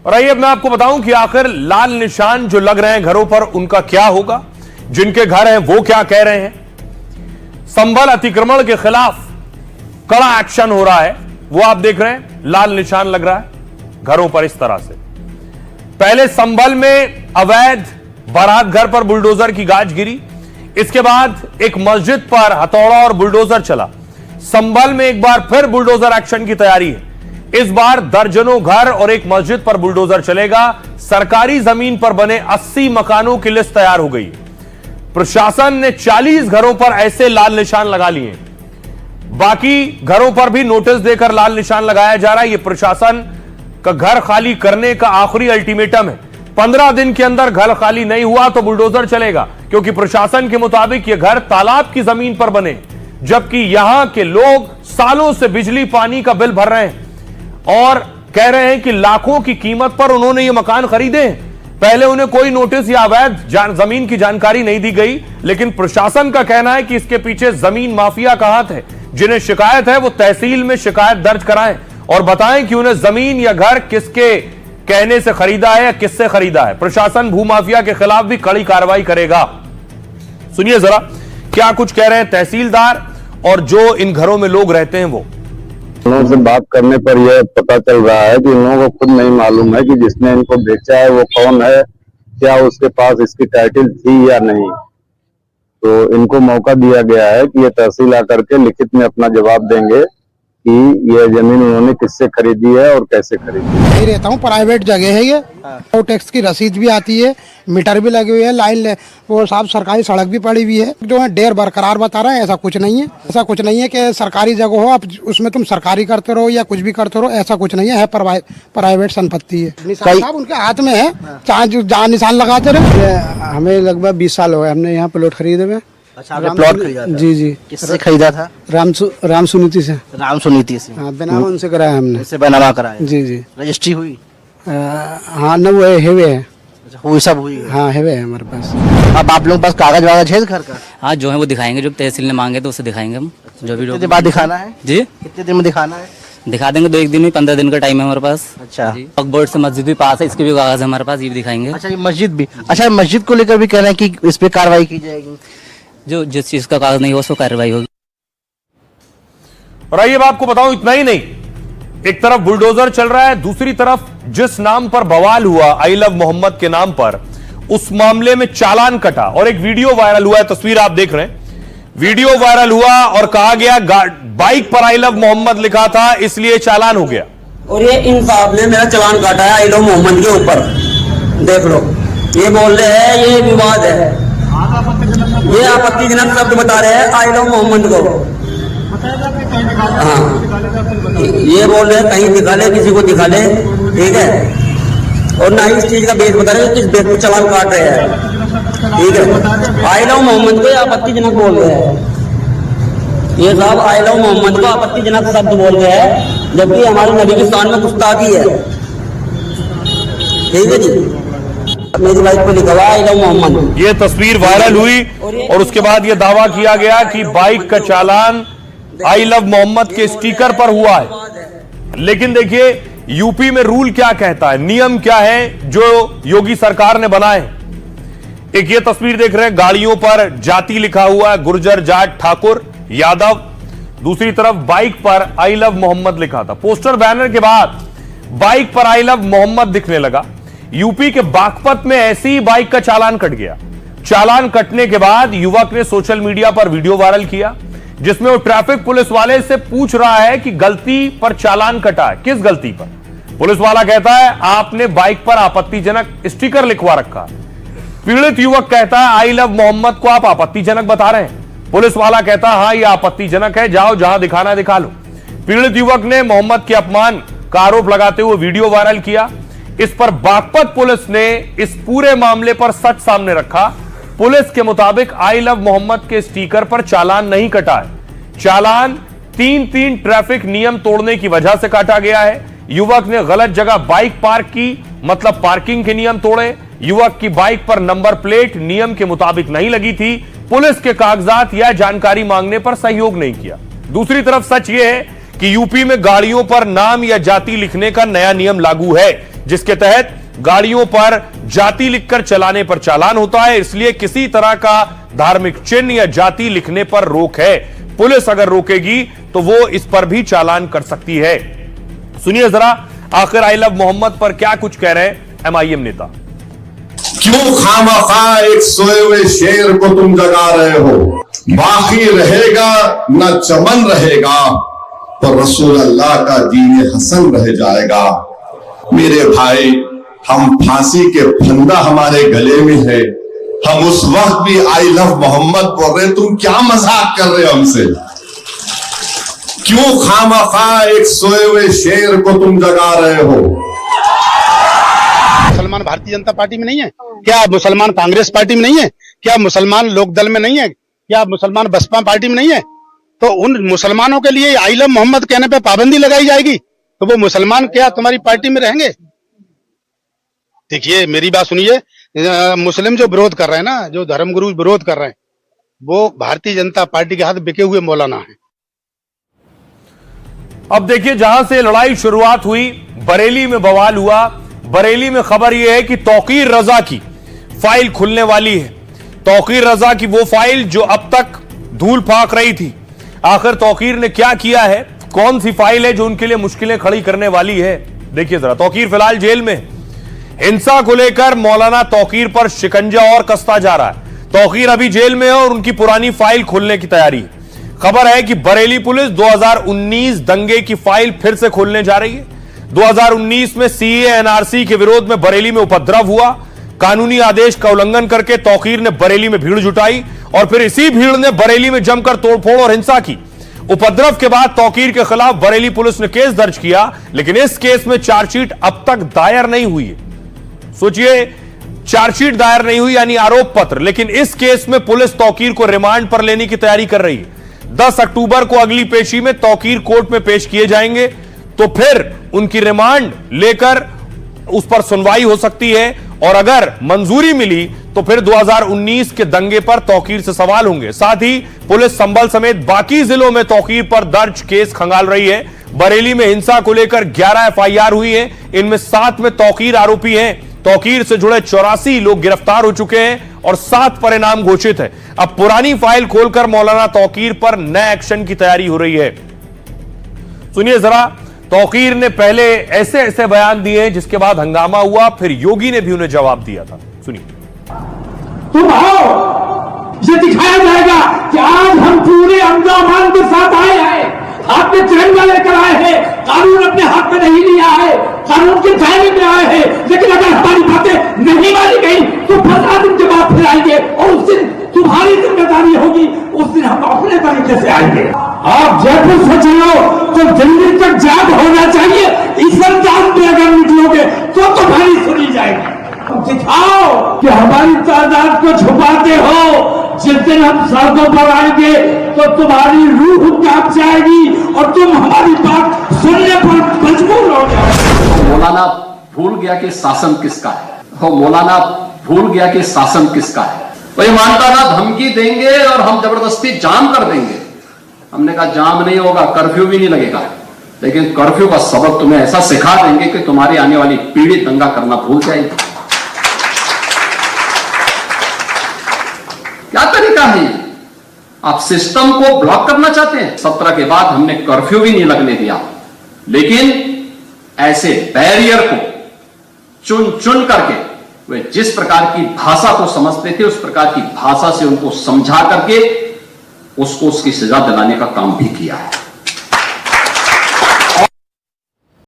और आइए अब मैं आपको बताऊं कि आखिर लाल निशान जो लग रहे हैं घरों पर उनका क्या होगा, जिनके घर हैं वो क्या कह रहे हैं। संभल अतिक्रमण के खिलाफ कड़ा एक्शन हो रहा है, वो आप देख रहे हैं, लाल निशान लग रहा है घरों पर इस तरह से। पहले संभल में अवैध बारात घर पर बुलडोजर की गाज गिरी, इसके बाद एक मस्जिद पर हथौड़ा और बुलडोजर चला। संभल में एक बार फिर बुलडोजर एक्शन की तैयारी है। इस बार दर्जनों घर और एक मस्जिद पर बुलडोजर चलेगा। सरकारी जमीन पर बने 80 मकानों की लिस्ट तैयार हो गई है। प्रशासन ने 40 घरों पर ऐसे लाल निशान लगा लिए हैं। बाकी घरों पर भी नोटिस देकर लाल निशान लगाया जा रहा है। यह प्रशासन का घर खाली करने का आखिरी अल्टीमेटम है। 15 दिन के अंदर घर खाली नहीं हुआ तो बुलडोजर चलेगा, क्योंकि प्रशासन के मुताबिक यह घर तालाब की जमीन पर बने, जबकि यहां के लोग सालों से बिजली पानी का बिल भर रहे हैं और कह रहे हैं कि लाखों की कीमत पर उन्होंने ये मकान खरीदे हैं। पहले उन्हें कोई नोटिस या अवैध जमीन की जानकारी नहीं दी गई, लेकिन प्रशासन का कहना है कि इसके पीछे जमीन माफिया का हाथ है। जिन्हें शिकायत है वो तहसील में शिकायत दर्ज कराएं और बताएं कि उन्हें जमीन या घर किसके कहने से खरीदा है या किससे खरीदा है। प्रशासन भूमाफिया के खिलाफ भी कड़ी कार्रवाई करेगा। सुनिए जरा क्या कुछ कह रहे हैं तहसीलदार और जो इन घरों में लोग रहते हैं वो। लोगों से बात करने पर यह पता चल रहा है कि इन लोगों को खुद नहीं मालूम है कि जिसने इनको बेचा है वो कौन है, क्या उसके पास इसकी टाइटल थी या नहीं। तो इनको मौका दिया गया है कि ये तहसील आकर के लिखित में अपना जवाब देंगे कि ये जमीन उन्होंने किससे खरीदी है और कैसे खरीदी है। मैं रहता हूँ, प्राइवेट जगह है ये, और टैक्स की रसीद भी आती है, मीटर भी लगे हुए हैं, लाइन वो साहब सरकारी सड़क भी पड़ी हुई है। जो है डेर बरकरार बता रहे हैं, ऐसा कुछ नहीं है। ऐसा कुछ नहीं है कि सरकारी जगह हो आप उसमें तुम सरकारी करते रहो या कुछ भी करते रहो, ऐसा कुछ नहीं है। प्राइवेट संपत्ति है। निशान साहब उनके हाथ में है, चाहे जहाँ निशान लगाते रहे। हमें लगभग 20 साल हो गए, हमने यहाँ प्लॉट खरीदे हुए। अच्छा, आपने प्लॉट खरीदा था? जी जी। किससे खरीदा था? राम सुनीति से। राम सुनीति से। हाँ, बनावा उनसे कराया हमने। उससे बनावा कराया? जी जी। रजिस्ट्री हुई? हाँ न, वो हेवे है। अच्छा, हुई सब हुई है? हाँ हेवे है हमारे पास। अब आप लोग पास कागज वागज है घर का? हाँ जो है वो दिखाएंगे, जो तहसील ने मांगे तो उसे दिखाएंगे हम। जो भी कितने दिन बाद दिखाना है जी? कितने दिन में दिखाना है? दिखा देंगे 2-1 दिन में, 15 दिन का टाइम है हमारे पास। अच्छा, वक्फ बोर्ड से मस्जिद भी पास है, इसके भी कागज हमारे पास, ये भी दिखाएंगे। अच्छा, ये मस्जिद भी। अच्छा, मस्जिद को लेकर भी कहना है कि इस पे कार्रवाई की जाएगी। जो जिस चीज का कागज नहीं हो उसको कार्रवाई होगी। और आइए अब आपको बताऊं, इतना ही नहीं, एक तरफ बुलडोजर चल रहा है, दूसरी तरफ जिस नाम पर बवाल हुआ आई लव मोहम्मद के नाम पर, उस मामले में चालान कटा और एक वीडियो वायरल हुआ है। तस्वीर आप देख रहे हैं, वीडियो वायरल हुआ और कहा गया बाइक पर आई लव मोहम्मद लिखा था इसलिए चालान हो गया। और ये इन साहब ने मेरा चालान काटा है आई लव मोहम्मद के ऊपर। देख लो, ये बोल रहे हैं ये विवाद है, ये आपत्तिजनक शब्द बता रहे हैं आई लव मोहम्मद को। हाँ, ये बोल रहे हैं कहीं दिखा ले, किसी को दिखा ले, ठीक है। और ना ही इस चीज का बेस बता रहे हैं, किस बेस पर चालान काट रहे हैं, ठीक है। आई लव मोहम्मद को आपत्तिजनक बोल रहे हैं ये साहब, आई लव मोहम्मद को आपत्तिजनक शब्द बोल रहे हैं, जबकि हमारे नबी की शान में गुस्ताखी है, ठीक है जी। मेरी बाइक पे लिखा हुआ आई लव मोहम्मद। ये तस्वीर वायरल हुई और उसके बाद यह दावा किया गया कि बाइक का चालान आई लव मोहम्मद के स्टिकर पर हुआ है। लेकिन देखिए यूपी में रूल क्या कहता है, नियम क्या है जो योगी सरकार ने बनाए। एक ये तस्वीर देख रहे हैं, गाड़ियों पर जाति लिखा हुआ है, गुर्जर, जाट, ठाकुर, यादव। दूसरी तरफ बाइक पर आई लव मोहम्मद लिखा था। पोस्टर बैनर के बाद बाइक पर आई लव मोहम्मद दिखने लगा। यूपी के बागपत में ऐसी ही बाइक का चालान कट गया। चालान कटने के बाद युवक ने सोशल मीडिया पर वीडियो वायरल किया, जिसमें वो ट्रैफिक पुलिस वाले से पूछ रहा है कि गलती पर चालान कटा है, किस गलती पर। पुलिस वाला कहता है आपने बाइक पर आपत्तिजनक स्टिकर लिखवा रखा। पीड़ित युवक कहता है आई लव मोहम्मद को आप आपत्तिजनक बता रहे हैं। पुलिस वाला कहता है हाँ यह आपत्तिजनक है, जाओ जहां दिखाना है दिखा लो। पीड़ित युवक ने मोहम्मद के अपमान का आरोप लगाते हुए वीडियो वायरल किया। इस पर बागपत पुलिस ने इस पूरे मामले पर सच सामने रखा। पुलिस के मुताबिक आई लव मोहम्मद के स्टिकर पर चालान नहीं कटा है। चालान 3 ट्रैफिक नियम तोड़ने की वजह से काटा गया है। युवक ने गलत जगह बाइक पार्क की, मतलब पार्किंग के नियम तोड़े। युवक की बाइक पर नंबर प्लेट नियम के मुताबिक नहीं लगी थी। पुलिस के कागजात या जानकारी मांगने पर सहयोग नहीं किया। दूसरी तरफ सच यह है कि यूपी में गाड़ियों पर नाम या जाति लिखने का नया नियम लागू है। जिसके तहत गाड़ियों पर जाति लिखकर चलाने पर चालान होता है। इसलिए किसी तरह का धार्मिक चिन्ह या जाति लिखने पर रोक है। पुलिस अगर रोकेगी तो वो इस पर भी चालान कर सकती है। सुनिए जरा आखिर आई लव मोहम्मद पर क्या कुछ कह रहे हैं एमआईएम नेता। क्यों खामखा एक सोए हुए शेर को तुम जगा रहे हो? बाकी रहेगा न चमन रहेगा, पर रसूल अल्लाह का दीन हसन रह जाएगा। मेरे भाई, हम फांसी के फंदा हमारे गले में है, हम उस वक्त भी आई लव मोहम्मद बोल रहे, तुम क्या मजाक कर रहे हो हमसे? क्यों खामखा एक सोए हुए शेर को तुम जगा रहे हो? मुसलमान भारतीय जनता पार्टी में नहीं है क्या? मुसलमान कांग्रेस पार्टी में नहीं है क्या? मुसलमान लोकदल में नहीं है क्या? मुसलमान बसपा पार्टी में नहीं है? तो उन मुसलमानों के लिए आई लव मोहम्मद कहने पे पाबंदी लगाई जाएगी तो वो मुसलमान क्या तुम्हारी पार्टी में रहेंगे? देखिए मेरी बात सुनिए, मुस्लिम जो विरोध कर रहे हैं ना, जो धर्मगुरु विरोध कर रहे हैं, वो भारतीय जनता पार्टी के हाथ बिके हुए मौलाना है। अब देखिए, जहां से लड़ाई शुरुआत हुई, बरेली में बवाल हुआ। बरेली में खबर यह है कि तौकीर रजा की फाइल खुलने वाली है। तौकीर रजा की वो फाइल जो अब तक धूल फाक रही थी, आखिर तौकीर ने क्या किया है? कौन सी फाइल है जो उनके लिए मुश्किलें खड़ी करने वाली है? देखिए जरा। तौकीर फिलहाल जेल में। हिंसा को लेकर मौलाना तौकीर पर शिकंजा और कसता जा रहा है। तौकीर अभी जेल में है और उनकी पुरानी फाइल खुलने की तैयारी है। खबर है कि बरेली पुलिस 2019 दंगे की फाइल फिर से खोलने जा रही है। 2019 में सीए एनआरसी के विरोध में बरेली में उपद्रव हुआ। कानूनी आदेश का उल्लंघन करके तौकीर ने बरेली में भीड़ जुटाई और फिर इसी भीड़ ने बरेली में जमकर तोड़फोड़ और हिंसा की। उपद्रव के बाद तौकीर के खिलाफ बरेली पुलिस ने केस दर्ज किया, लेकिन इस केस में चार्जशीट अब तक दायर नहीं हुई है। सोचिए, चार्जशीट दायर नहीं हुई यानी आरोप पत्र, लेकिन इस केस में पुलिस तौकीर को रिमांड पर लेने की तैयारी कर रही है। 10 अक्टूबर को अगली पेशी में तौकीर कोर्ट में पेश किए जाएंगे, तो फिर उनकी रिमांड लेकर उस पर सुनवाई हो सकती है और अगर मंजूरी मिली तो फिर 2019 के दंगे पर तौकीर से सवाल होंगे। साथ ही पुलिस संभल समेत बाकी जिलों में तौकीर पर दर्ज केस खंगाल रही है। बरेली में हिंसा को लेकर 11 एफआईआर हुई है, इनमें 7 में तौकीर आरोपी हैं। तौकीर से जुड़े 84 लोग गिरफ्तार हो चुके हैं और 7 परिणाम घोषित है। अब पुरानी फाइल खोलकर मौलाना तौकीर पर नए एक्शन की तैयारी हो रही है। सुनिए जरा, तौकीर ने पहले ऐसे ऐसे बयान दिए जिसके बाद हंगामा हुआ, फिर योगी ने भी उन्हें जवाब दिया था। सुनिए। तुम आओ, ये दिखाया जाएगा कि आज हम पूरे अंदामान के साथ आए हैं, हाथ में तिरंगा लेकर आए हैं, कानून अपने हाथ में नहीं लिया है, कानून के दायरे में आए हैं। लेकिन अगर हमारी बातें नहीं मानी गई तो 15 दिन के बाद फिर आएंगे और उस दिन तुम्हारी जिम्मेदारी होगी, उस दिन हम अपने तरीके से आएंगे। आप जयपुर से चलो तो दिल्ली तक जाग होना चाहिए। इस अंदाज में अगर निकलोगे तो तुम्हारी सुनी जाएगी। दिखाओ कि हमारी तादाद को छुपाते हो। जिस दिन हम सड़कों पर आएंगे तो तुम्हारी रूह कांप जाएगी और तुम हमारी बात सुनने पर मजबूर हो जाओगे। मौलाना भूल गया कि शासन किसका है। हो मौलाना भूल गया कि शासन किसका है। वो ये मानता था धमकी देंगे और हम जबरदस्ती जाम कर देंगे। हमने कहा जाम नहीं होगा, कर्फ्यू भी नहीं लगेगा, लेकिन कर्फ्यू का सबक तुम्हें ऐसा सिखा देंगे कि तुम्हारी आने वाली पीढ़ी दंगा करना भूल जाएगी। क्या तरीका है? आप सिस्टम को ब्लॉक करना चाहते हैं। 17 के बाद हमने कर्फ्यू भी नहीं लगने दिया, लेकिन ऐसे बैरियर को चुन चुन करके वे जिस प्रकार की भाषा को समझते थे उस प्रकार की भाषा से उनको समझा करके उसको उसकी सजा दिलाने का काम भी किया है।